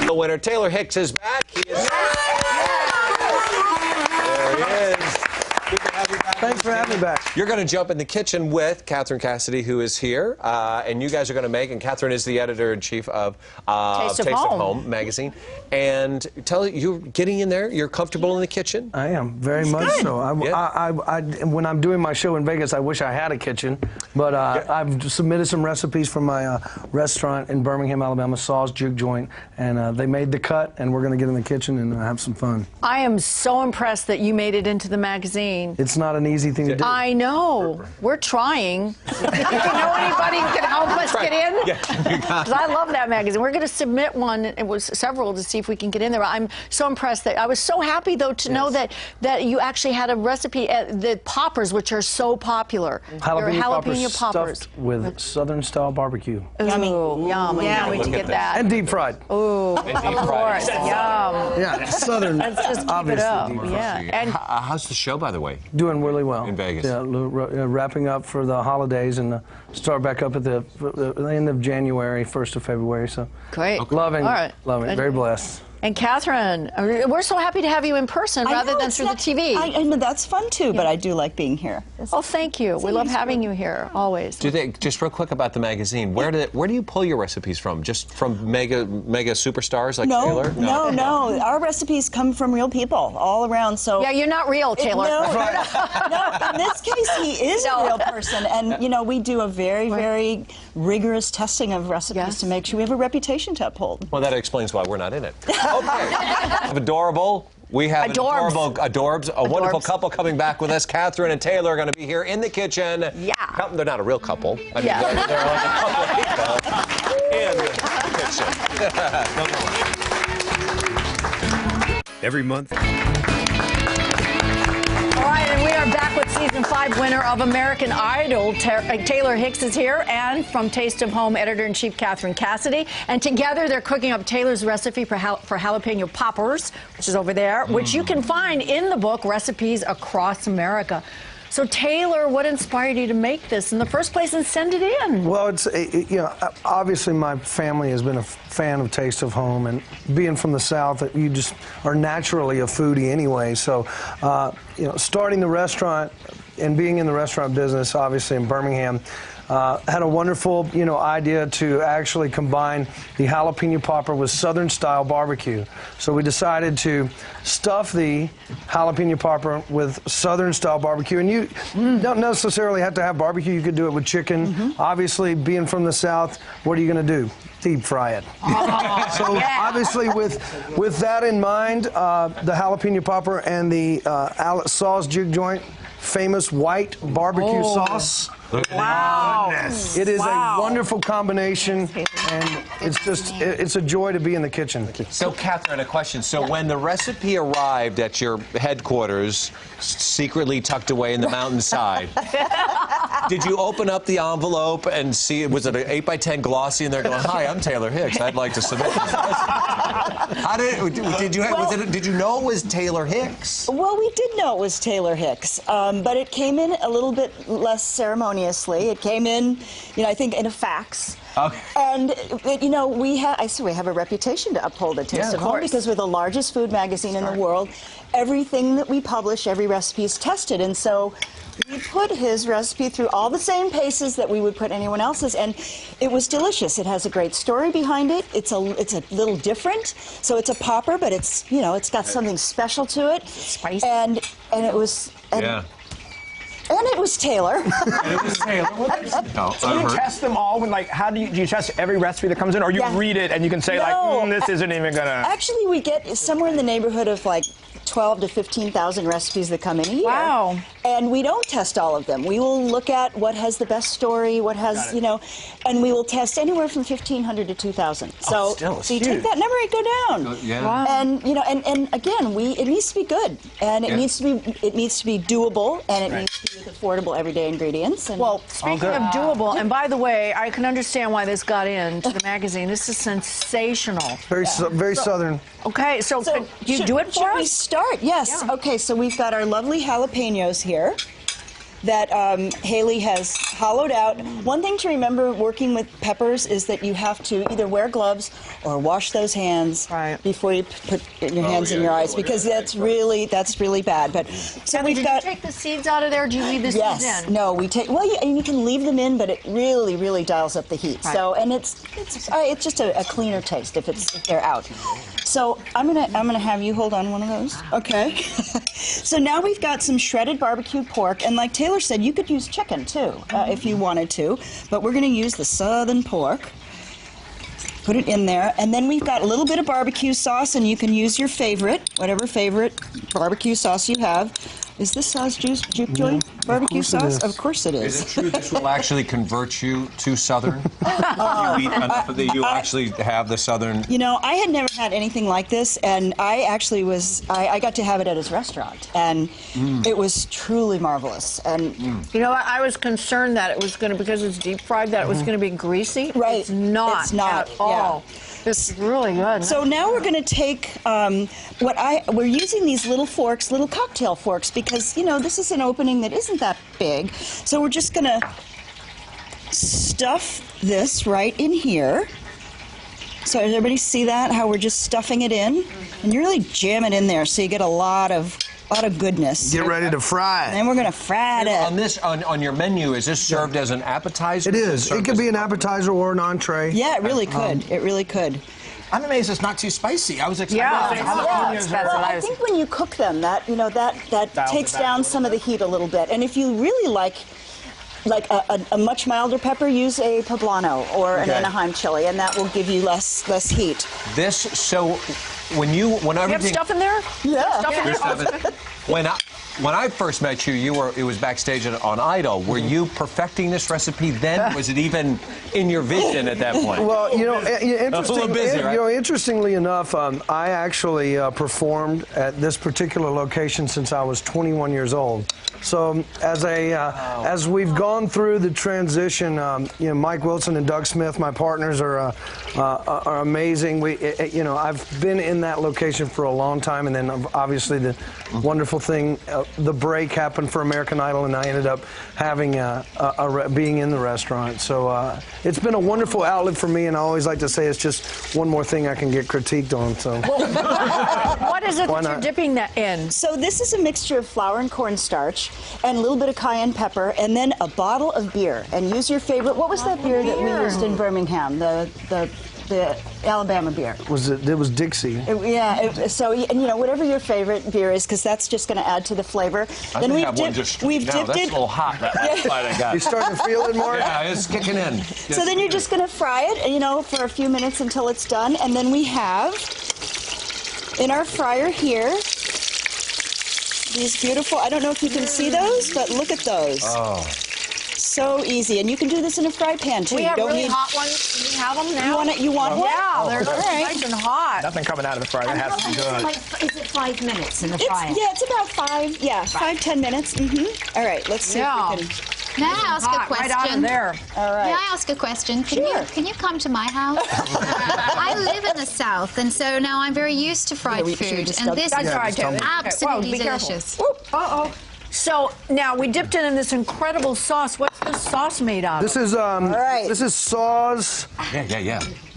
The winner, Taylor Hicks, is back. He is There he is. Good to have you back. Thanks for having me back. You're going to jump in the kitchen with Catherine Cassidy, who is here, and you guys are going to make, and Catherine is the editor-in-chief of Taste of Home magazine. And you're getting in there, you're comfortable in the kitchen? I am, very much so. When I'm doing my show in Vegas, I wish I had a kitchen, but I've submitted some recipes from my restaurant in Birmingham, Alabama, Saw's Juke Joint, and they made the cut, and we're going to get in the kitchen and have some fun. I am so impressed that you made it into the magazine. It's not an easy thing to do. I know. We're trying. Do you know anybody who can help us get in? Because I love that magazine. We're going to submit one. It was several to see if we can get in there. I'm so impressed. I was so happy, though, to know that you actually had a recipe, the poppers, which are so popular. Jalapeno poppers stuffed with Southern-style barbecue. Yummy. Yum. Yeah. I can't wait to get that. And deep fried. Oh, of course. Yum. Yeah, Southern. Let's just keep it up. Yeah. And how's the show, by the way? Doing really well. In Vegas. Yeah, wrapping up for the holidays and start back up at the end of January, 1st of February. So great. Okay. Loving it. Very blessed. And Catherine, we're so happy to have you in person rather than through the TV. I know that's fun too, but I do like being here. Oh, thank you. We love having you here always. Just real quick about the magazine. Where do you pull your recipes from? Just from mega superstars like Taylor? No. Our recipes come from real people all around. So yeah, you're not real, Taylor. No, in this case, he is a real person, and you know we do a very rigorous testing of recipes to make sure we have a reputation to uphold. Well, that explains why we're not in it. Okay. Adorable. We have Adorbs, a wonderful couple coming back with us. Catherine and Taylor are going to be here in the kitchen. Yeah. They're not a real couple. I mean, they're like a couple in the kitchen. Every month. All right, and we are back with Season 5 winner of American Idol. Taylor Hicks is here, and from Taste of Home, editor-in-chief Catherine Cassidy. And together, they're cooking up Taylor's recipe for jalapeno poppers, which is over there, which you can find in the book, Recipes Across America. So, Taylor, what inspired you to make this in the first place and send it in? Well, obviously my family has been a fan of Taste of Home, and being from the South, you just are naturally a foodie anyway. So, starting the restaurant and being in the restaurant business, obviously in Birmingham, had a wonderful, idea to actually combine the jalapeno popper with Southern-style barbecue. So we decided to stuff the jalapeno popper with Southern-style barbecue. And you don't necessarily have to have barbecue. You could do it with chicken. Obviously, being from the South, what are you going to do? Deep fry it. So obviously, with that in mind, the jalapeno popper and the Saw's Juke Joint famous white barbecue sauce. Wow. It is a wonderful combination, and it's a joy to be in the kitchen. So, Catherine, a question. So, when the recipe arrived at your headquarters, secretly tucked away in the mountainside, did you open up the envelope and see, was it an 8x10 glossy, and they're going, "Hi, I'm Taylor Hicks. I'd like to submit this recipe." Did you know it was Taylor Hicks? Well, we did know it was Taylor Hicks, but it came in a little bit less ceremoniously. It came in, I think, in a fax. Okay. And we have a reputation to uphold at Taste of Home because we're the largest food magazine in the world. Everything that we publish, every recipe is tested, and so we put his recipe through all the same paces that we would put anyone else's, and it was delicious. It has a great story behind it. It's a little different. So it's a popper, but it's it's got something special to it. Spicy. And it was. And it was Taylor. So you test them all when, how do you test every recipe that comes in, or you read it and you can say this isn't even gonna. Actually, we get somewhere in the neighborhood of 12 to 15,000 recipes that come in a year. Wow. And we don't test all of them. We will look at what has the best story, what has, and we will test anywhere from 1,500 to 2,000. So, you take that number and go down. Wow. And and again, it needs to be good, and it needs to be doable, and it needs to be with affordable everyday ingredients. And well, speaking of doable, and by the way, I can understand why this got into the magazine. This is sensational. Very Southern. Okay, so can you do it for us? Should we start? Yes. Yeah. Okay, so we've got our lovely jalapenos here. that Haley has hollowed out. One thing to remember working with peppers is that you have to either wear gloves or wash those hands before you put your hands in your eyes, because that's really bad. But so we've got. Did you take the seeds out of there? Or do you leave the seeds in? No, we take. Well, you can leave them in, but it really dials up the heat. Right. So, and it's just a cleaner taste if they're out. So I'm gonna have you hold on one of those. Okay. So now we've got some shredded barbecue pork, and like Taylor said, you could use chicken too if you wanted to, but we're gonna use the southern pork. Put it in there, and then we've got a little bit of barbecue sauce, and you can use your favorite, whatever favorite barbecue sauce you have. Is this sauce juke joint barbecue sauce? Of course it is. Is it true this will actually convert you to Southern? You eat enough that you actually have the Southern. You know, I had never had anything like this, and I actually I got to have it at his restaurant, and it was truly marvelous. And you know, I was concerned that it was going to, because it's deep fried, that it was going to be greasy. Right. It's not. It's not at all. Yeah. It's really good. So now we're going to take we're using these little forks, little cocktail forks, because, you know, this is an opening that isn't that big. So we're just going to stuff this right in here. So does everybody see that, how we're just stuffing it in? And you really jam it in there so you get a lot of goodness. Get ready to fry it. And then we're going to fry it. On this, on your menu, is this served as an appetizer? It is. It could be an appetizer or an entree. Yeah, it really could. It really could. I'm amazed it's not too spicy. I was expecting I think when you cook them, that takes down some of the heat a little bit. And if you really like a much milder pepper, use a poblano or an Anaheim chili, and that will give you less heat. When everything. You have stuff in there? Yeah. Stuff in there? When I first met you, it was backstage on Idol. Were you perfecting this recipe then? Was it even in your vision at that point? Well, you know, interestingly enough, I actually performed at this particular location since I was 21 years old. So as we've gone through the transition, you know, Mike Wilson and Doug Smith, my partners, are amazing. I've been in that location for a long time, and then obviously the wonderful thing, the break happened for American Idol, and I ended up having being in the restaurant. So it's been a wonderful outlet for me, and I always like to say it's just one more thing I can get critiqued on. So what is it that you're dipping that in? So this is a mixture of flour and cornstarch and a little bit of cayenne pepper, and then a bottle of beer. And use your favorite. What was that beer that we used in Birmingham? The Alabama beer. It was Dixie. So you know, whatever your favorite beer is, because that's just going to add to the flavor. Then we've dipped it. That's a little hot. That's I got. You starting to feel it more? Yeah, it's kicking in. So then you're just going to fry it, you know, for a few minutes until it's done, and then we have in our fryer here these beautiful. I don't know if you can see those, but look at those. Oh. So easy, and you can do this in a fry pan too. We have really hot ones. We have them now. You want one? Yeah, they're nice and hot. Nothing coming out of the fryer. That has to be good. Is it 5 minutes in the fryer? It's about 5-10 minutes. All right, let's see if we can. May I ask a question? Right out of there. All right. May I ask a question? Can you come to my house? I live in the South, and so now I'm very used to fried food, and this is absolutely delicious. Uh-oh. So now we dipped it in this incredible sauce. What's this sauce made of? This is this is Saw's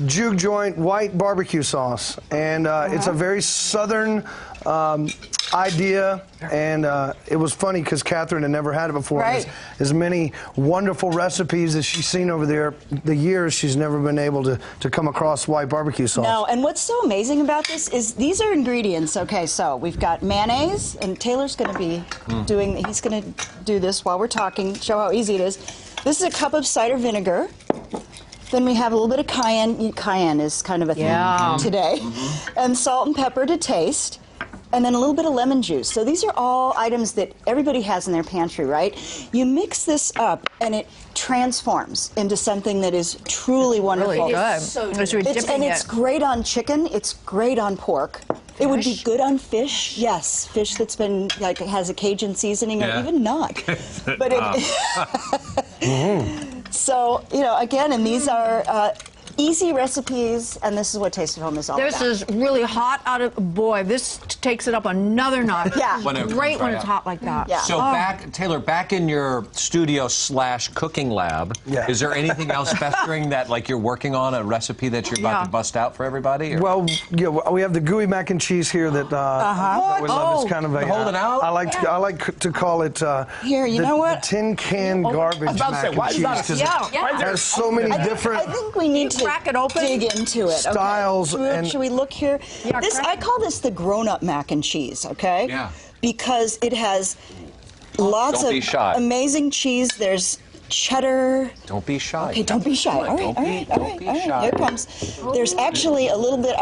juke joint white barbecue sauce, and it's a very southern idea. And it was funny because Catherine had never had it before. Right. As many wonderful recipes as she's seen over the years, she's never been able to come across white barbecue sauce. No, and what's so amazing about this is these are ingredients. Okay, so we've got mayonnaise, and Taylor's going to be he's going to do this while we're talking, show how easy it is. This is a cup of cider vinegar. Then we have a little bit of cayenne. Cayenne is kind of a thing today. And salt and pepper to taste. And then a little bit of lemon juice. So these are all items that everybody has in their pantry, right? You mix this up, and it transforms into something that is truly wonderful. Really good. It's great on chicken. It's great on pork. It would be good on fish. Yes, fish that's been has a Cajun seasoning, or even not. But So again, and these are. easy recipes, and this is what Taste of Home is all about. This is really hot out of, boy, this takes it up another notch. Yeah. It's great when it's hot like that. Yeah. So Taylor, back in your studio / cooking lab, is there anything else festering that like you're working on, a recipe that you're about to bust out for everybody? Or? Well, yeah, we have the gooey mac and cheese here that, that we love. It's kind of a holding out. I like to call it here. You know what? The tin can garbage mac and cheese because it has so many different. I think we need to crack it open, dig into it. Styles okay? and should we look here? Yeah, this I call this the grown-up mac and cheese. Okay. Yeah. Because it has lots Don't be of shy. amazing cheese. There's cheddar. Don't be shy. Okay, don't be shy. All right, Don't be shy. Here it comes. There's actually a little bit.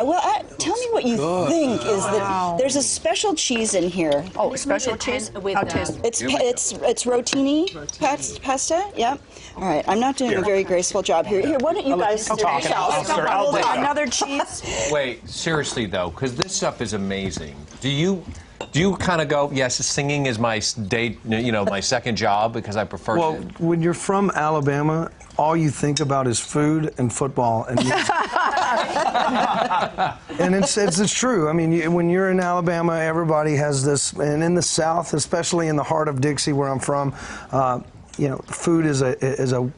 Tell me what you think is that. There's a special cheese in here. Oh, special cheese? It's rotini pasta. Yep. All right, I'm not doing a very graceful job here. Here, why don't you guys do yourselves? Another cheese? Wait, seriously though, because this stuff is amazing. Do you kind of go, yes, singing is my my second job because I prefer Well, to. when you're from Alabama, all you think about is food and football and music. And it's true. I mean, when you're in Alabama, everybody has this, and in the South, especially in the heart of Dixie, where I'm from, food is a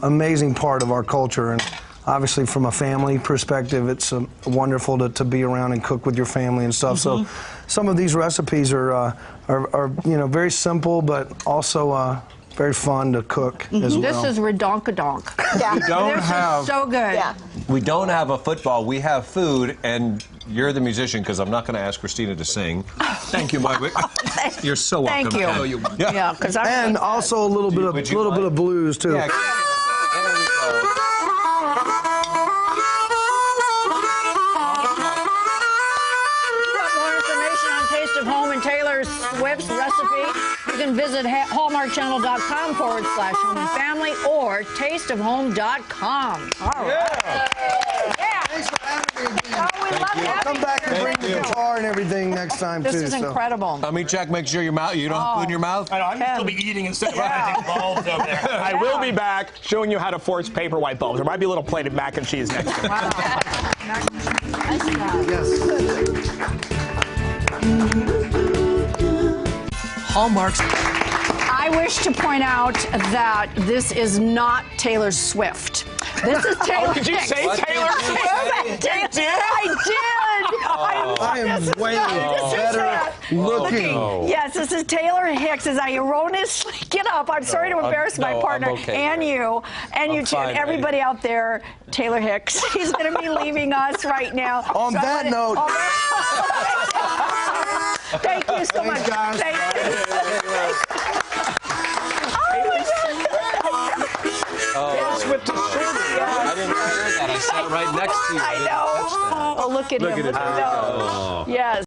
amazing part of our culture. And obviously, from a family perspective, it's wonderful to be around and cook with your family and stuff. So, some of these recipes are very simple, but also very fun to cook as well. This is redonkadonk. Yeah. This is so good. Yeah. We don't have a football. We have food, and you're the musician because I'm not going to ask Christina to sing. Thank you, Mike. You're so welcome. Thank you. Yeah, because and also a little bit of blues too. Yeah. There we go. Taste of Home and Taylor Swift's recipe, you can visit hallmarkchannel.com /home and family or tasteofhome.com. All right. Yeah. Thanks for having me again. Oh, we love having you. Come back and bring the guitar and everything next time This too. is incredible. Let me check, make sure you don't have food in your mouth. I know, I'm still be eating instead of having bulbs over there. I will be back showing you how to force paper white bulbs. There might be a little plate of mac and cheese next to it. Wow. Hallmark's. I wish to point out that this is not Taylor Swift. This is Taylor Did you Hicks. say Taylor Swift? I did. I am way better looking. Yes, this is Taylor Hicks. As I erroneously get up, I'm sorry to embarrass my partner and you two and everybody out there. Taylor Hicks. He's going to be leaving us right now. On that note. Thank you so much. Guys. Thank you. I didn't hear that. I sat right next to you. I know. Oh, look at him. Look at it. Yes.